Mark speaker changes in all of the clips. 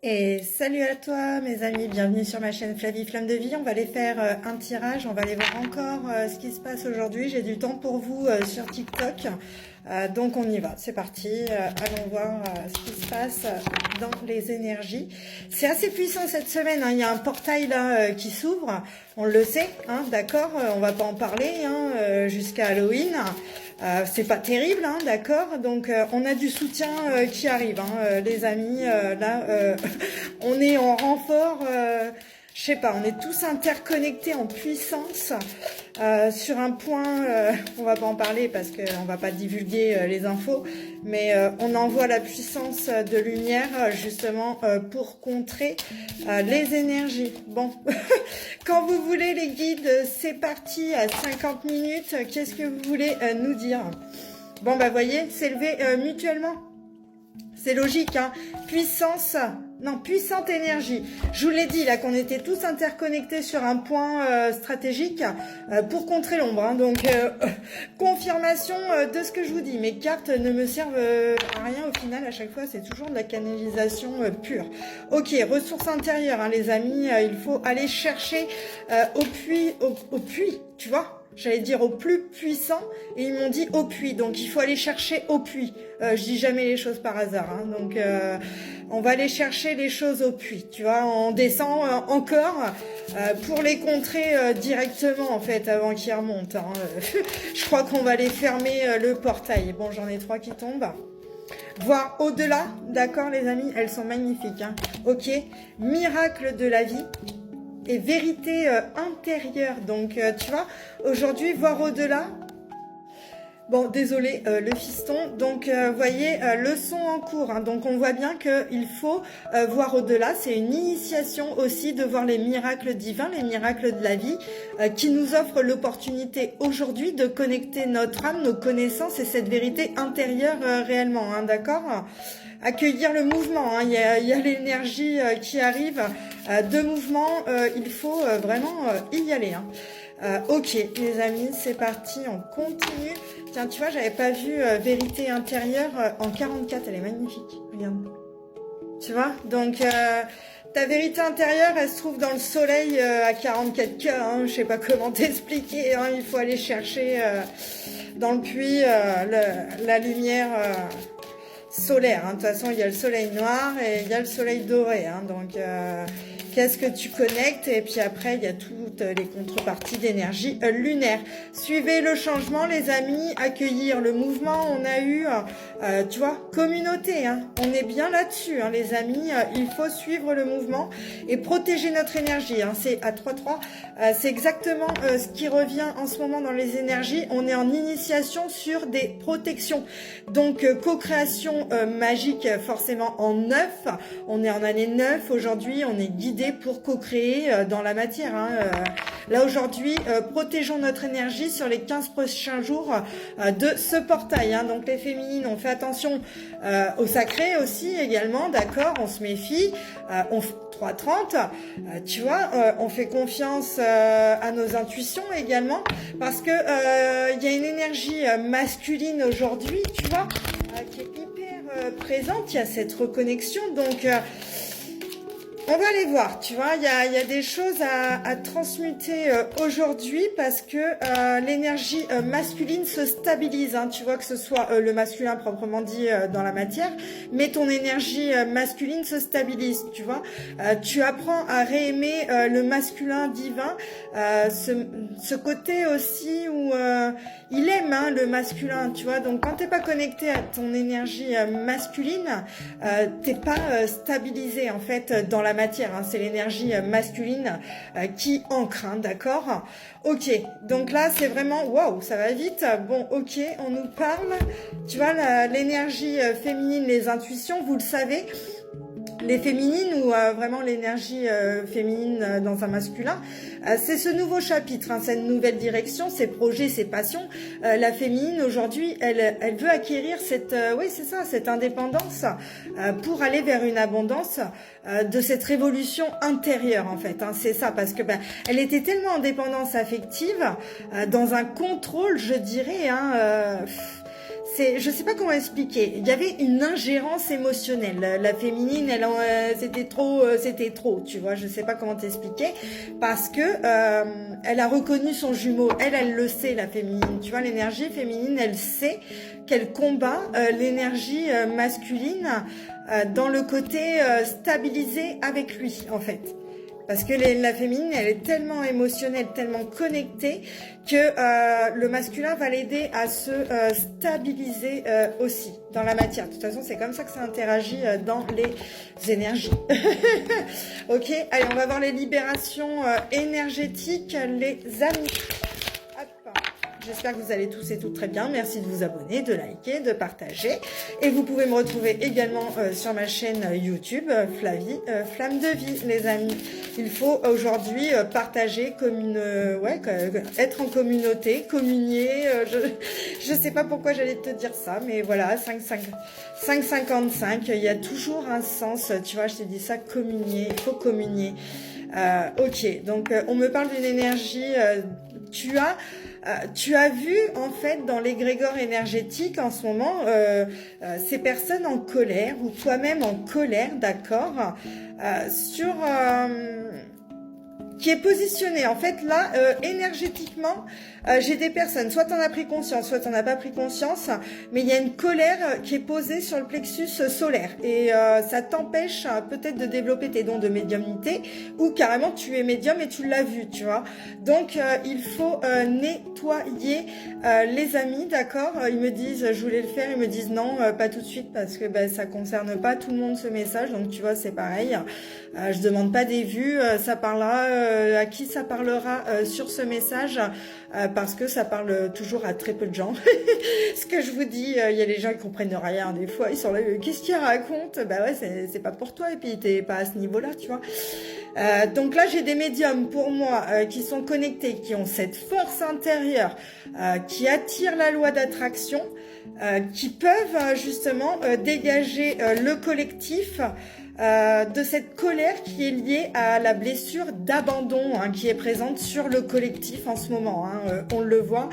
Speaker 1: Et salut à toi mes amis, bienvenue sur ma chaîne Flavie Flamme de Vie. On va aller faire un tirage, on va aller voir encore ce qui se passe aujourd'hui. J'ai du temps pour vous sur TikTok, donc on y va, c'est parti. Allons voir ce qui se passe dans les énergies. C'est assez puissant cette semaine, hein. Il y a un portail là qui s'ouvre, on le sait, hein, d'accord, on va pas en parler hein, jusqu'à Halloween. C'est pas terrible, hein, d'accord. Donc on a du soutien qui arrive, hein, les amis. Là, on est en renfort. Je sais pas, on est tous interconnectés en puissance sur un point. On va pas en parler parce qu'on va pas divulguer les infos, mais on envoie la puissance de lumière justement pour contrer les énergies. Bon, quand vous voulez les guides, c'est parti à 50 minutes. Qu'est-ce que vous voulez nous dire? Bon bah voyez, s'élever mutuellement. C'est logique, hein. Puissance, non, puissante énergie. Je vous l'ai dit là qu'on était tous interconnectés sur un point stratégique pour contrer l'ombre. Hein. Donc, confirmation de ce que je vous dis. Mes cartes ne me servent à rien au final. À chaque fois, c'est toujours de la canalisation pure. Ok, ressources intérieures, hein, les amis. Il faut aller chercher au puits, tu vois. J'allais dire au plus puissant et ils m'ont dit au puits, donc il faut aller chercher au puits. Je dis jamais les choses par hasard, hein. Donc on va aller chercher les choses au puits, tu vois, on descend encore pour les contrer directement en fait avant qu'ils remontent, hein. Je crois qu'on va aller fermer le portail. Bon, j'en ai 3 qui tombent. Voir au-delà, d'accord les amis, elles sont magnifiques, hein. Ok, miracle de la vie et vérité intérieure. Donc tu vois, aujourd'hui voir au-delà. Bon, désolé le fiston. Donc voyez, leçon en cours, hein. Donc on voit bien qu'il faut voir au-delà. C'est une initiation aussi de voir les miracles divins, les miracles de la vie qui nous offrent l'opportunité aujourd'hui de connecter notre âme, nos connaissances et cette vérité intérieure réellement, hein, d'accord. Accueillir le mouvement, hein. Il y a l'énergie qui arrive de mouvement, il faut vraiment y aller, hein. Ok les amis, c'est parti, on continue. Tiens, tu vois, j'avais pas vu vérité intérieure en 44, elle est magnifique, regarde. Tu vois, donc ta vérité intérieure, elle se trouve dans le soleil à 44K, hein. Je sais pas comment t'expliquer, hein. Il faut aller chercher dans le puits la lumière solaire, hein. De toute façon, il y a le soleil noir et il y a le soleil doré, hein. Donc, qu'est-ce que tu connectes? Et puis après, il y a toutes les contreparties d'énergie lunaire. Suivez le changement, les amis. Accueillir le mouvement. On a eu, tu vois, communauté, hein. On est bien là-dessus, hein, les amis. Il faut suivre le mouvement et protéger notre énergie, hein. C'est à 3-3. C'est exactement ce qui revient en ce moment dans les énergies. On est en initiation sur des protections. Donc, co-création magique, forcément en 9. On est en année 9 aujourd'hui. On est guidé pour co-créer dans la matière, hein. Là aujourd'hui, protégeons notre énergie sur les 15 prochains jours de ce portail, hein. Donc les féminines, on fait attention au sacré aussi également, d'accord, on se méfie, on fait 3:30, tu vois, on fait confiance à nos intuitions également, parce que il y a une énergie masculine aujourd'hui, tu vois, qui est hyper présente. Il y a cette reconnexion, donc on va aller voir, tu vois, il y a des choses à transmuter aujourd'hui parce que l'énergie masculine se stabilise, hein, tu vois, que ce soit le masculin proprement dit dans la matière, mais ton énergie masculine se stabilise, tu vois. Tu apprends à réaimer le masculin divin, ce côté aussi où il aime, hein, le masculin, tu vois. Donc quand t'es pas connecté à ton énergie masculine, t'es pas stabilisé en fait dans la matière, hein. C'est l'énergie masculine qui ancre, hein, d'accord. Ok, donc là c'est vraiment waouh, ça va vite. Bon, ok, on nous parle, tu vois, l'énergie féminine, les intuitions, vous le savez. Les féminines ou vraiment l'énergie féminine dans un masculin, c'est ce nouveau chapitre, hein, cette nouvelle direction, ces projets, ces passions. La féminine aujourd'hui, elle veut acquérir cette, oui c'est ça, cette indépendance pour aller vers une abondance de cette révolution intérieure en fait, hein, c'est ça, parce que ben elle était tellement en dépendance affective, dans un contrôle, je dirais, hein. je sais pas comment expliquer. Il y avait une ingérence émotionnelle. La féminine, c'était trop, tu vois. Je sais pas comment t'expliquer parce que elle a reconnu son jumeau. Elle le sait, la féminine. Tu vois, l'énergie féminine, elle sait qu'elle combat l'énergie masculine dans le côté stabilisé avec lui, en fait. Parce que la féminine, elle est tellement émotionnelle, tellement connectée que le masculin va l'aider à se stabiliser aussi dans la matière. De toute façon, c'est comme ça que ça interagit dans les énergies. Ok, allez, on va voir les libérations énergétiques, les amis. Hop. J'espère que vous allez tous et toutes très bien. Merci de vous abonner, de liker, de partager. Et vous pouvez me retrouver également sur ma chaîne YouTube, Flavie, Flamme de Vie, les amis. Il faut aujourd'hui partager, être en communauté, communier. Je sais pas pourquoi j'allais te dire ça, mais voilà, 5,55. Il y a toujours un sens. Tu vois, je t'ai dit ça, communier. Il faut communier. Ok, donc on me parle d'une énergie. Tu as vu en fait dans l'égrégore énergétique en ce moment ces personnes en colère ou toi-même en colère, d'accord, qui est positionné en fait là énergétiquement. J'ai des personnes, soit tu en as pris conscience, soit tu n'en as pas pris conscience, mais il y a une colère qui est posée sur le plexus solaire et ça t'empêche peut-être de développer tes dons de médiumnité ou carrément tu es médium et tu l'as vu, tu vois. Donc il faut nettoyer les amis, d'accord. Ils me disent je voulais le faire, ils me disent non, pas tout de suite parce que ça concerne pas tout le monde ce message, donc tu vois c'est pareil. Je demande pas des vues, ça parlera à qui ça parlera sur ce message. Parce que ça parle toujours à très peu de gens. Ce que je vous dis, il y a les gens qui comprennent rien des fois, ils sont là, qu'est-ce qu'ils racontent? Bah ouais, c'est pas pour toi et puis t'es pas à ce niveau-là, tu vois. Donc là, j'ai des médiums pour moi qui sont connectés, qui ont cette force intérieure, qui attirent la loi d'attraction, qui peuvent justement dégager le collectif de cette colère qui est liée à la blessure d'abandon qui est présente sur le collectif en ce moment. On le voit,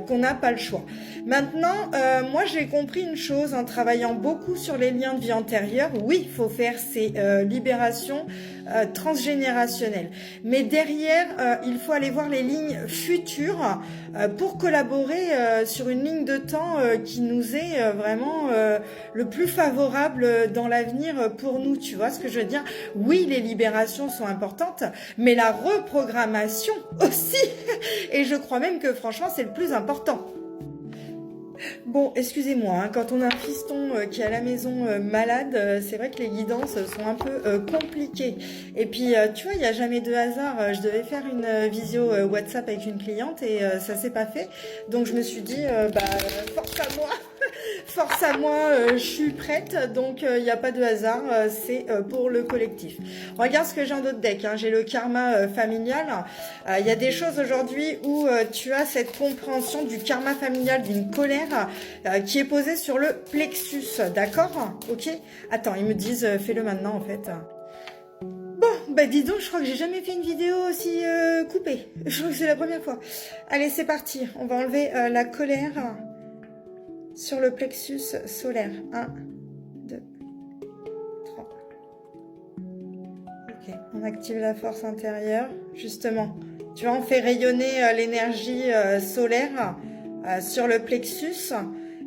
Speaker 1: qu'on n'a pas le choix. Maintenant, moi j'ai compris une chose en travaillant beaucoup sur les liens de vie antérieure. Oui, il faut faire ces libérations transgénérationnelles. Mais derrière, il faut aller voir les lignes futures pour collaborer sur une ligne de temps qui nous est vraiment le plus favorable dans l'avenir pour nous, tu vois ce que je veux dire? Oui, les libérations sont importantes, mais la reprogrammation aussi. Et je crois même que franchement, c'est le plus important. Bon, excusez-moi, quand on a un fiston qui est à la maison malade, c'est vrai que les guidances sont un peu compliquées. Et puis, tu vois, il n'y a jamais de hasard. Je devais faire une visio WhatsApp avec une cliente et ça s'est pas fait. Donc, je me suis dit, force à moi. Force à moi, je suis prête, donc il n'y a pas de hasard, c'est pour le collectif. Regarde ce que j'ai en d'autres decks, j'ai le karma familial. Il y a des choses aujourd'hui où tu as cette compréhension du karma familial, d'une colère qui est posée sur le plexus, d'accord? Ok. Attends, ils me disent fais-le maintenant en fait. Bon, bah dis donc, je crois que j'ai jamais fait une vidéo aussi coupée. Je crois que c'est la première fois. Allez, c'est parti, on va enlever la colère sur le plexus solaire. 1, 2, 3. Ok, on active la force intérieure. Justement, tu vois, on fait rayonner l'énergie solaire sur le plexus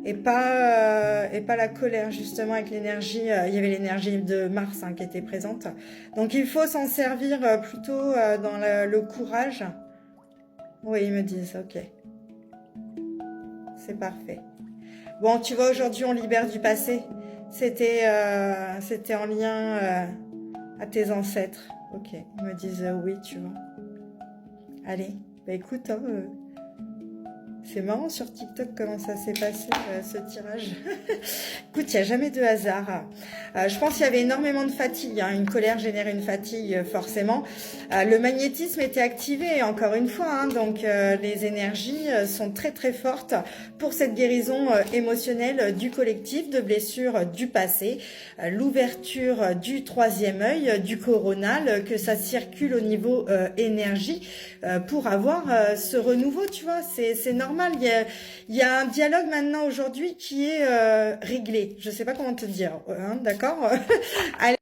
Speaker 1: et pas la colère, justement, avec l'énergie. Il y avait l'énergie de Mars qui était présente. Donc, il faut s'en servir plutôt dans le courage. Oui, ils me disent, ok. C'est parfait. Bon, tu vois, aujourd'hui, on libère du passé. C'était en lien à tes ancêtres. Ok, ils me disent oui, tu vois. Allez, bah écoute, c'est marrant sur TikTok comment ça s'est passé, ce tirage. Écoute, il n'y a jamais de hasard. Je pense qu'il y avait énormément de fatigue. Une colère génère une fatigue, forcément. Le magnétisme était activé, encore une fois. Donc, les énergies sont très, très fortes pour cette guérison émotionnelle du collectif, de blessures du passé, l'ouverture du troisième œil, du coronal, que ça circule au niveau énergie pour avoir ce renouveau, tu vois. C'est normal. normal. Il y a un dialogue maintenant aujourd'hui qui est réglé. Je sais pas comment te dire, hein, d'accord? Allez.